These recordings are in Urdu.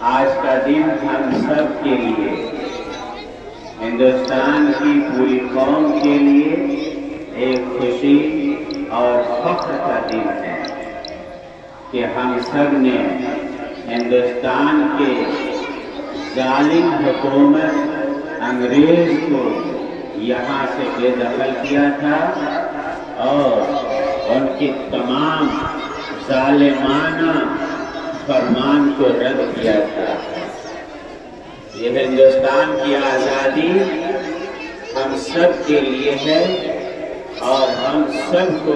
آج کا دن ہم سب کے لیے، ہندوستان کی پوری قوم کے لیے ایک خوشی اور فخر کا دن ہے کہ ہم سب نے ہندوستان کے ظالم حکومت انگریز کو یہاں سے بے دخل کیا تھا اور ان کی تمام ظالمانہ فرمان کو رد کیا تھا۔ یہ ہندوستان کی آزادی ہم سب کے لیے ہے اور ہم سب کو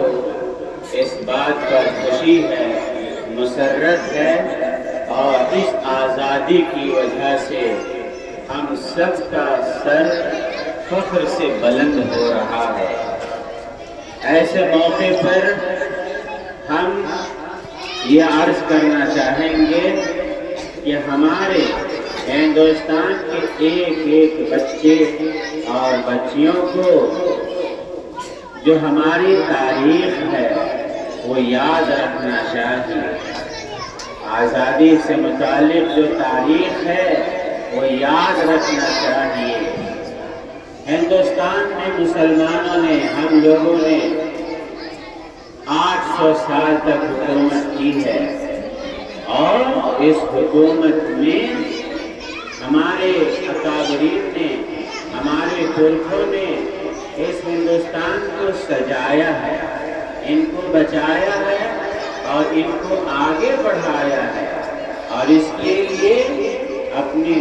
اس بات پر خوشی ہے، مسرت ہے، اور اس آزادی کی وجہ سے ہم سب کا سر فخر سے بلند ہو رہا ہے۔ ایسے موقع پر ہم یہ عرض کرنا چاہیں گے کہ ہمارے ہندوستان کے ایک ایک بچے اور بچیوں کو جو ہماری تاریخ ہے وہ یاد رکھنا چاہیے۔ آزادی سے متعلق جو تاریخ ہے وہ یاد رکھنا چاہیے۔ ہندوستان میں مسلمانوں نے، ہم لوگوں نے 800 سال تک حکومت کی ہے اور اس حکومت میں ہمارے اکابرین نے، ہمارے پرکھوں نے اس ہندوستان کو سجایا ہے، ان کو بچایا ہے اور ان کو آگے بڑھایا ہے، اور اس کے لیے اپنی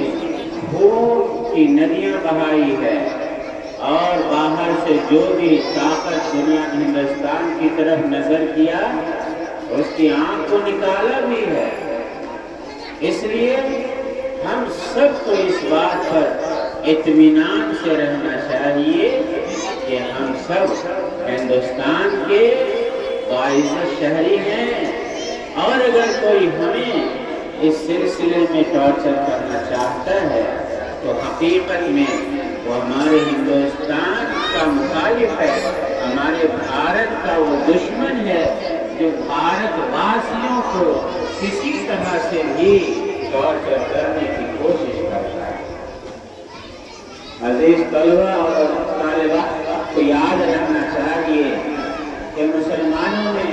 خون کی ندیاں بہائی ہے، اور باہر سے جو بھی طاقت دنیا نے ہندوستان کی طرف نظر کیا اس کی آنکھ کو نکالا بھی ہے۔ اس لیے ہم سب کو اس بات پر اطمینان سے رہنا چاہیے کہ ہم سب ہندوستان کے باعزت شہری ہیں، اور اگر کوئی ہمیں اس سلسلے میں ٹارچر کرنا چاہتا ہے تو حقیقت میں وہ ہمارے ہندوستان کا مخالف ہے، ہمارے بھارت کا وہ دشمن ہے جو بھارت واسیوں کو کسی طرح سے بھی ٹارچر کرنے کی کوشش کرتا ہے۔ عزیز طلبہ اور طالبات کو یاد رکھنا چاہیے کہ مسلمانوں نے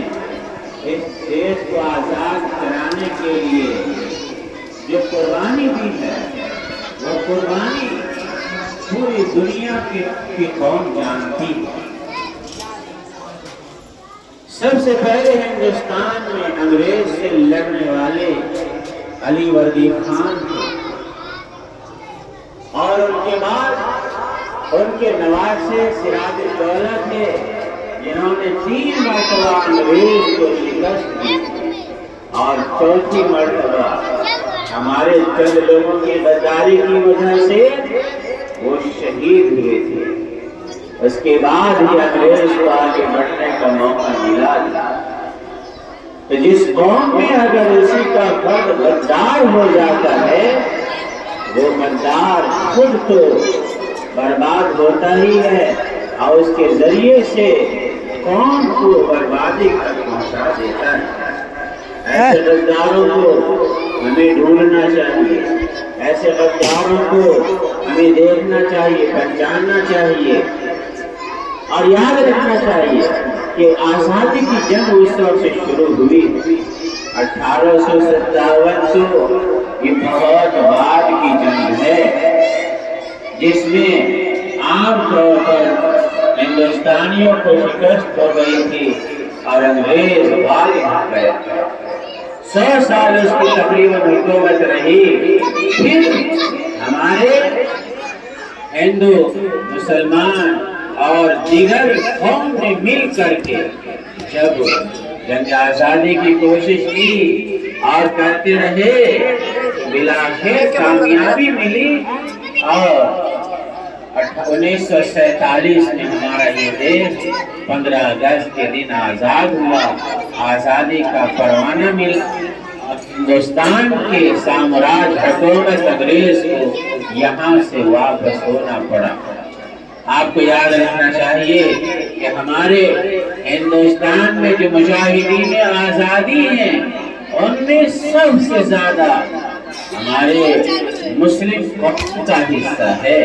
اس دیش کو آزاد کرانے کے لیے جو قربانی دی ہے وہ قربانی پوری دنیا کی قوم جانتی ہے۔ سب سے پہلے ہندوستان میں انگریز سے لڑنے والے علی وردی خان تھے، اور ان کے بعد ان کے نواسے سراج الدولہ تھے جنہوں نے 3 مرتبہ انگریز کو شکست دی، اور 4تھی مرتبہ ہمارے چند لوگوں کی غداری کی وجہ سے وہ شہید ہوئے تھے۔ اس کے بعد ہی انگریز کو آگے بڑھنے کا موقع ملا تھا۔ تو جس قوم میں اگر اسی کا فرد غدار ہو جاتا ہے وہ غدار خود تو برباد ہوتا ہی ہے اور اس کے ذریعے سے قوم کو بربادی تک پہنچا دیتا ہے۔ ایسے غداروں کو ہمیں ڈھونڈنا چاہیے، ایسے غداروں کو ہمیں دیکھنا چاہیے، پہچاننا چاہیے، اور یاد رکھنا چاہیے کہ آزادی کی جنگ اس وقت سے شروع ہوئی 1857 سے، یہ بہت بعد کی جنگ ہے جس میں عام طور پر ہندوستانیوں کو شکست ہو گئی تھی اور انگریز غالب ہو گئے۔ 100 سال اس کی تقریباً حکومت رہی، پھر ہمارے ہندو، مسلمان اور دیگر قوم نے مل کر کے جب جنگ آزادی کی کوشش کی اور کرتے رہے، بالآخر کامیابی ملی، اور 1947 میں ہمارا یہ دیش 15 اگست کے دن آزاد ہوا، آزادی کا پروانہ ملا۔ ہندوستان کے سامراج حکومت انگریز کو یہاں سے واپس ہونا پڑا۔ آپ کو یاد رکھنا چاہیے کہ ہمارے ہندوستان میں جو مجاہدین آزادی ہیں ان میں سب سے زیادہ ہمارے مسلم قوم کا حصہ ہے،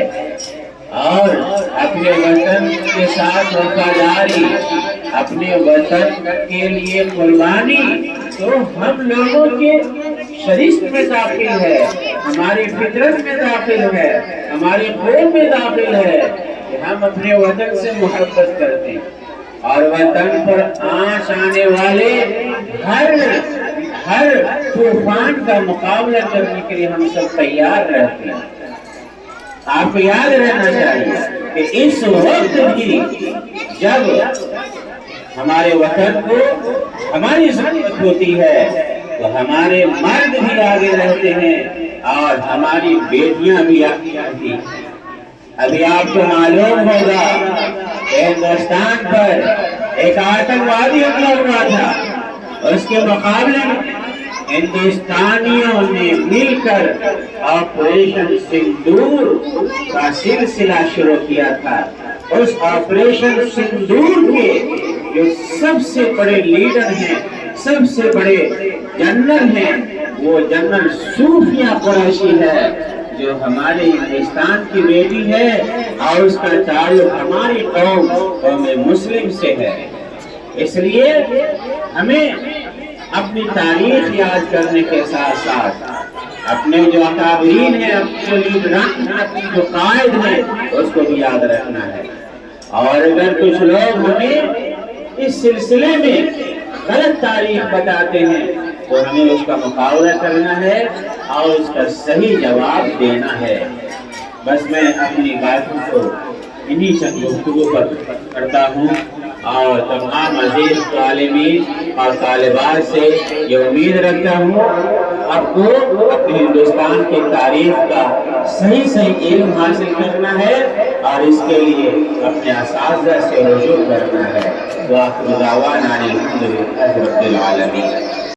اور اپنے وطن کے ساتھ وفاداری، اپنے وطن کے لیے قربانی تو ہم لوگوں کے شریعت میں داخل ہے، ہماری فطرت میں داخل ہے، ہماری قوم میں داخل ہے کہ ہم اپنے وطن سے محبت کرتے ہیں، اور وطن پر آنچ آنے والے ہر طوفان کا مقابلہ کرنے کے لیے ہم سب تیار رہتے ہیں۔ آپ کو یاد رہنا چاہیے کہ اس وقت بھی جب ہمارے وطن کو ہماری ضرورت ہوتی ہے تو ہمارے مرد بھی آگے رہتے ہیں اور ہماری بیٹیاں بھی آگے رہتی ہیں۔ ابھی آپ کو معلوم ہوگا کہ ہندوستان پر ایک آتنکوادی حملہ ہوا تھا، اس کے مقابلے میں ہندوستانیوں نے مل کر آپریشن سندور کا سلسلہ شروع کیا تھا۔ اس آپریشن سندور کے جو سب سے بڑے لیڈر ہیں، سب سے بڑے جنرل ہیں، وہ جنرل صوفیہ قریشی ہے، جو ہمارے ہندوستان کی بیٹی ہے اور اس کا تعلق ہماری قوم مسلم سے ہے۔ اس لیے ہمیں اپنی تاریخ یاد کرنے کے ساتھ ساتھ اپنے جو اکابرین ہیں، اپنے لیڈران ہیں، اپنے جو قائد ہیں، اس کو بھی یاد رکھنا ہے۔ اور اگر کچھ لوگ ہمیں اس سلسلے میں غلط تاریخ بتاتے ہیں تو ہمیں اس کا مقابلہ کرنا ہے اور اس کا صحیح جواب دینا ہے۔ بس میں اپنی باتوں کو انہی چند گفتگو پر کرتا ہوں اور تمام عزیز طالبین اور طالبات سے یہ امید رکھتا ہوں آپ کو اپنے ہندوستان کی تاریخ کا صحیح علم حاصل کرنا ہے اور اس کے لیے اپنے اساتذہ سے رجوع کرنا ہے۔ وآخر دعوانا الحمد للہ رب العالمین۔